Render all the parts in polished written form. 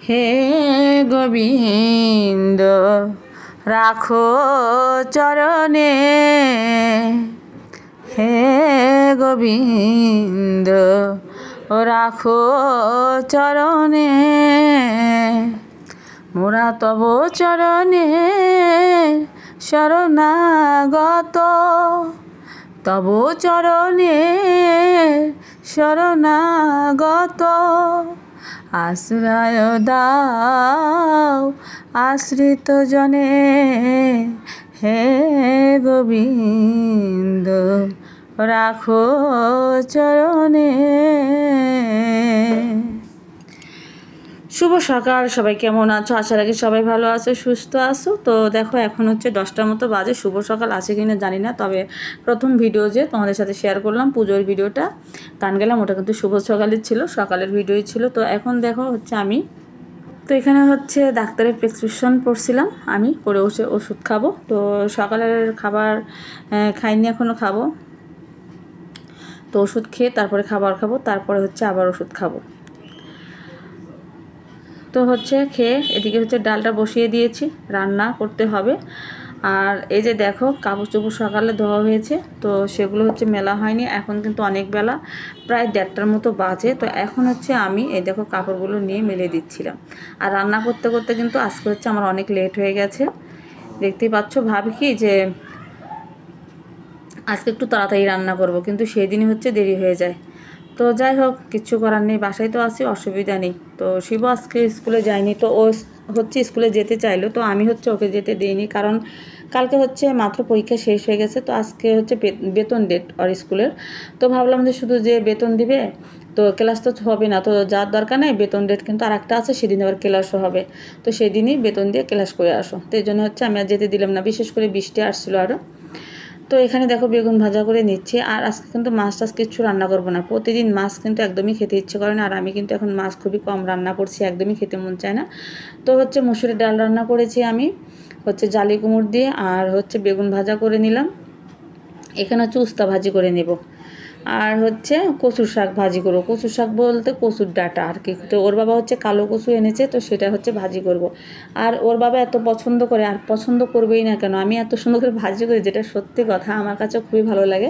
হে গোবিন্দ রাখো চরণে, হে গোবিন্দ রাখো চরণে, মোরা তব চরণে শরণাগত, তব চরণে শরণাগত, আশ্রয় দাও আশ্রিত জনে, হে গোবিন্দ রাখো চরণে। শুভ সকাল, সবাই কেমন আছো? আশা রাখি সবাই ভালো আছো, সুস্থ আছো। তো দেখো এখন হচ্ছে 10টার মতো বাজে। শুভ সকাল আছে কিনা জানি না, তবে প্রথম ভিডিও যে তোমাদের সাথে শেয়ার করলাম পুজোর ভিডিওটা গান গেলাম, ওটা কিন্তু শুভ সকালের ছিল, সকালের ভিডিওই ছিল। তো এখন দেখো হচ্ছে আমি তো এখানে হচ্ছে ডাক্তারের প্রেসক্রিপশন পড়ছিলাম, আমি পড়ে বসে ওষুধ খাবো। তো সকালের খাবার খাইনি, এখনও খাবো। তো ওষুধ খেয়ে তারপরে খাবার খাবো, তারপরে হচ্ছে আবার ওষুধ খাবো। তো হচ্ছে খেয়ে এদিকে হচ্ছে ডালটা বসিয়ে দিয়েছি, রান্না করতে হবে। আর এই যে দেখো কাপড় চোপড় সকালে ধোয়া হয়েছে, তো সেগুলো হচ্ছে মেলা হয়নি। এখন কিন্তু অনেক বেলা, প্রায় 1:30টার মতো বাজে। তো এখন হচ্ছে আমি এই দেখো কাপড়গুলো নিয়ে মেলে দিচ্ছিলাম। আর রান্না করতে করতে কিন্তু আজকে হচ্ছে আমার অনেক লেট হয়ে গেছে, দেখতেই পাচ্ছ। ভাবি কি যে আজকে একটু তাড়াতাড়ি রান্না করব, কিন্তু সেই দিনই হচ্ছে দেরি হয়ে যায়। তো যাই হোক, কিচ্ছু করার নেই, বাসায় তো আছি, অসুবিধা নেই। তো শিব আজকে স্কুলে যায়নি, তো ও হচ্ছে স্কুলে যেতে চাইলো, তো আমি হচ্ছে ওকে যেতে দিইনি, কারণ কালকে হচ্ছে মাত্র পরীক্ষা শেষ হয়ে গেছে। তো আজকে হচ্ছে বেতন ডেট ওর স্কুলের। তো ভাবলাম যে শুধু যে বেতন দিবে তো ক্লাস তো হবে না, তো যার দরকার নেই, বেতন ডেট কিন্তু আর একটা আছে, সেদিন আবার ক্লাসও হবে। তো সেদিনই বেতন দিয়ে ক্লাস করে আসো। তো এই জন্য হচ্ছে আমি আর যেতে দিলাম না, বিশেষ করে বৃষ্টি আসছিলো আরও। তো এখানে দেখো বেগুন ভাজা করে নিচ্ছি। আর আজকে কিন্তু মাছ টাছ কিচ্ছু রান্না করবো না, প্রতিদিন মাছ কিন্তু একদমই খেতে ইচ্ছে করে না। আর আমি কিন্তু এখন মাছ খুবই কম রান্না করছি, একদমই খেতে মন চায় না। তো হচ্ছে মুসুরির ডাল রান্না করেছি আমি, হচ্ছে জালি কুমড় দিয়ে, আর হচ্ছে বেগুন ভাজা করে নিলাম। এখানে হচ্ছে উস্তা ভাজি করে নেব, আর হচ্ছে কচুর শাক ভাজি করবো। কচুর শাক বলতে কচুর ডাঁটা আর কি। তো ওর বাবা হচ্ছে কালো কচু এনেছে, তো সেটা হচ্ছে ভাজি করব। আর ওর বাবা এত পছন্দ করে, আর পছন্দ করবেই না কেন, আমি এত সুন্দর করে ভাজি করি, যেটা সত্যি কথা, আমার কাছেও খুবই ভালো লাগে।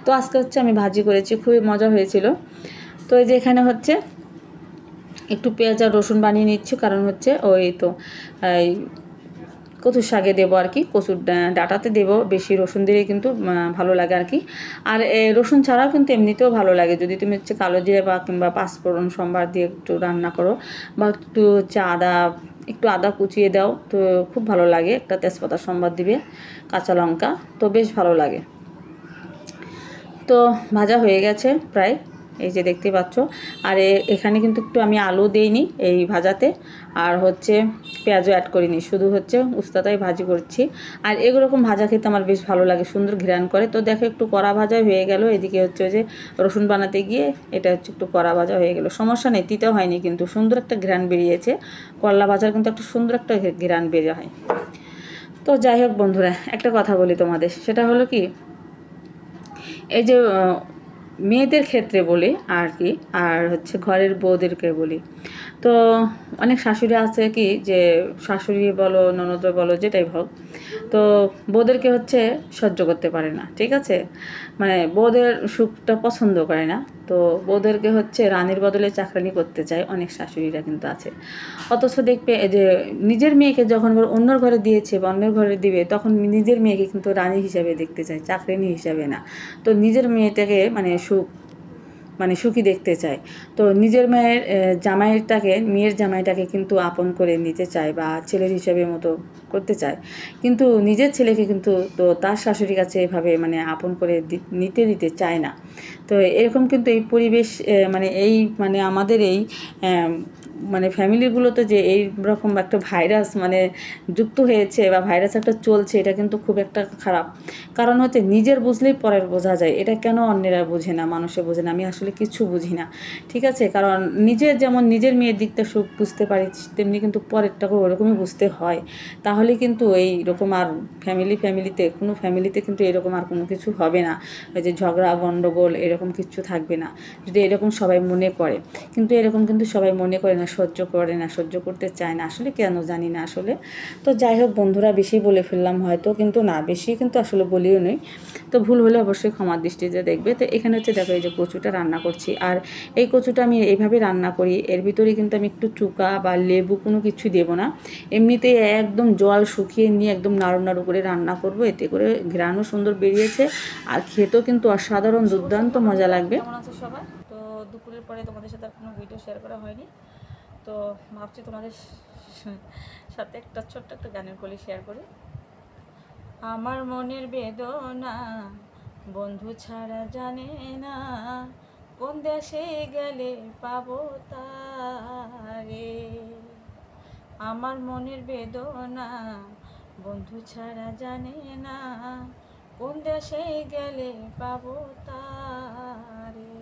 তো আজকে হচ্ছে আমি ভাজি করেছি, খুবই মজা হয়েছিল। তো এই যে এখানে হচ্ছে একটু পেঁয়াজ আর রসুন বানিয়ে নিচ্ছি, কারণ হচ্ছে ওই তো এই কচুর শাকে দেবো আর কি, কচুর ডাঁটাতে দেবো, বেশি রসুন দিলেই কিন্তু ভালো লাগে আর কি। আর রসুন ছাড়াও কিন্তু এমনিতেও ভালো লাগে, যদি তুমি হচ্ছে কালো জিরে বা কিংবা পাঁচফোড়ন সম্বার দিয়ে একটু রান্না করো, বা একটু হচ্ছে একটু আদা কুচিয়ে দাও, তো খুব ভালো লাগে। একটা তেজপাতা সম্বার দিবে, কাঁচা লঙ্কা, তো বেশ ভালো লাগে। তো ভাজা হয়ে গেছে প্রায়, এই যে দেখতে পাচ্ছ। আর এখানে কিন্তু একটু আমি আলু দিইনি এই ভাজাতে, আর হচ্ছে পেঁয়াজও অ্যাড করিনি, শুধু হচ্ছে উস্তাটাই ভাজি করছি। আর এরকম ভাজা খেতে আমার বেশ ভালো লাগে, সুন্দর ঘ্রাণ করে। তো দেখো একটু কড়া ভাজা হয়ে গেল, এদিকে হচ্ছে যে রসুন বানাতে গিয়ে এটা হচ্ছে একটু কড়া ভাজা হয়ে গেল, সমস্যা নেই, তিতে হয়নি, কিন্তু সুন্দর একটা ঘ্রাণ বেরিয়েছে। করলা ভাজার কিন্তু একটা সুন্দর একটা ঘ্রাণ বেরিয়ে হয়। তো যাই হোক বন্ধুরা, একটা কথা বলি তোমাদের, সেটা হলো কি, এই যে মেয়েদের ক্ষেত্রে বলি আর কি, আর হচ্ছে ঘরের বউদেরকে বলি। তো অনেক শাশুড়ি আছে কি, যে শাশুড়ি বলো ননদ বলো যেটাই হোক, তো বউদেরকে হচ্ছে সহ্য করতে পারে না, ঠিক আছে, মানে বউদের সুখটা পছন্দ করে না। তো বউদেরকে হচ্ছে রানীর বদলে চাকরানি করতে চায়, অনেক শাশুড়িরা কিন্তু আছে। অথচ দেখবে যে নিজের মেয়েকে যখন অন্যর ঘরে দিয়েছে বা অন্যের ঘরে দিবে, তখন নিজের মেয়েকে কিন্তু রানী হিসাবে দেখতে চায়, চাকরানি হিসাবে না। তো নিজের মেয়েটাকে মানে সুখী দেখতে চায়। তো নিজের মেয়ের জামাইটাকে কিন্তু আপন করে নিতে চায়, বা ছেলের হিসাবে মতো করতে চায়, কিন্তু নিজের ছেলেকে কিন্তু তো তার শাশুড়ির কাছে এভাবে মানে আপন করে দিতে চায় না। তো এরকম কিন্তু এই পরিবেশ মানে আমাদের এই মানে ফ্যামিলিগুলোতে যে এই রকম একটা ভাইরাস মানে যুক্ত হয়েছে, বা ভাইরাস একটা চলছে, এটা কিন্তু খুব একটা খারাপ। কারণ হচ্ছে নিজের বুঝলেই পরের বোঝা যায়, এটা কেন অন্যেরা বোঝে না, মানুষে বোঝে না, আমি আসলে কিছু বুঝি না, ঠিক আছে। কারণ নিজের যেমন নিজের মেয়ের দিকটা সুখ বুঝতে পারি, তেমনি কিন্তু পরেরটাকে ওরকমই বুঝতে হয়। তাহলে কিন্তু এইরকম আর কোনো ফ্যামিলিতে কিন্তু এরকম আর কোনো কিছু হবে না, ওই যে ঝগড়া গণ্ডগোল এরকম কিছু থাকবে না, যদি এরকম সবাই মনে করে। কিন্তু এরকম কিন্তু সবাই মনে করে না, সহ্য করে না, সহ্য করতে চায় না, আসলে কেন জানি না আসলে। তো যাই হোক বন্ধুরা, বেশি বলে ফেললাম হয়তো, কিন্তু না, বেশি কিন্তু আসলে বলিও নেই। তো ভুল হলে অবশ্যই ক্ষমার দৃষ্টিতে দেখবে। তো এখানে হচ্ছে দেখো এই যে কচুটা রান্না করছি, আর এই কচুটা আমি এইভাবে রান্না করি, এর ভিতরে কিন্তু আমি একটু চুকা বা লেবু কোনো কিছু দেবো না, এমনিতেই একদম জল শুকিয়ে নিয়ে একদম নাড়ু নাড়ু করে রান্না করব, এতে করে ঘ্রাণও সুন্দর বেরিয়েছে আর খেতেও কিন্তু অসাধারণ দুর্দান্ত মজা লাগবে। কেমন আছো সবাই? তো দুপুরের পরে তোমাদের সাথে আর কোনো ভিডিও শেয়ার করা হয়নি, তো ভাবছি তোমাদের সাথে একটা ছোট্ট একটা গানের কলি শেয়ার করি। আমার মনের বেদনা বন্ধু ছাড়া জানে না, কোন দেশে গেলে পাবো তারে। আমার মনের বেদনা বন্ধু ছাড়া জানে না, কোন দেশে গেলে পাবো তারে।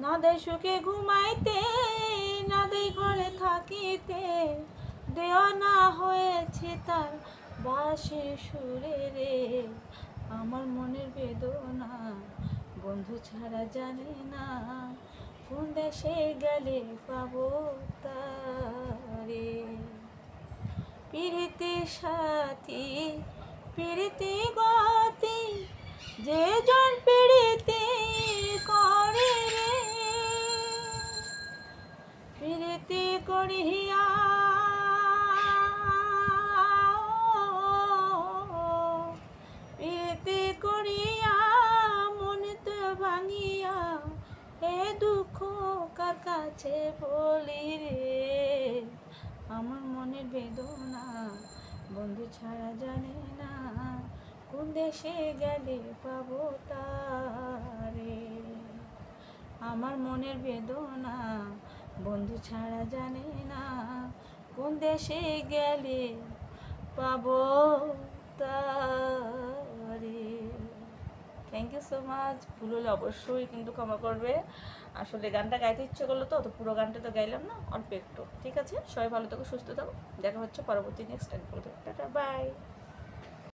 না দেয় সুখে ঘুমাইতে, না দেয় ঘরে থাকিতে, দেওয়া না হয়েছে তার বাঁশি সুরে রে। আমার মনের বেদনা বন্ধু ছাড়া জানে না, কোন দেশে গেলে পাবো তারে। প্রীতি সাথী প্রীতি গতি, যে জন প্রীতি করে রে, প্রীতি করিয়া প্রীতি করিয়া মন তো ভাঙিয়া, এ দুঃখ কার কাছে বলি রে। আমার মনের বেদনা বন্ধু ছাড়া জানে না, কোন দেশে গেলে পাবো তারে। আমার মনের বেদনা বন্ধু ছাড়া জানে না, কোন দেশে গেলে পাবো তারে। Thank you so much. ভুল হলে অবশ্যই কিন্তু ক্ষমা করবে, আসলে গানটা গাইতে ইচ্ছে করলো, তো পুরো গানটা তো গাইলাম না, অল্প একটু। ঠিক আছে, সবাই ভালো থাকো, সুস্থ থাকো, দেখা হচ্ছে পরবর্তী নেক্সট টাইম। Tata, by.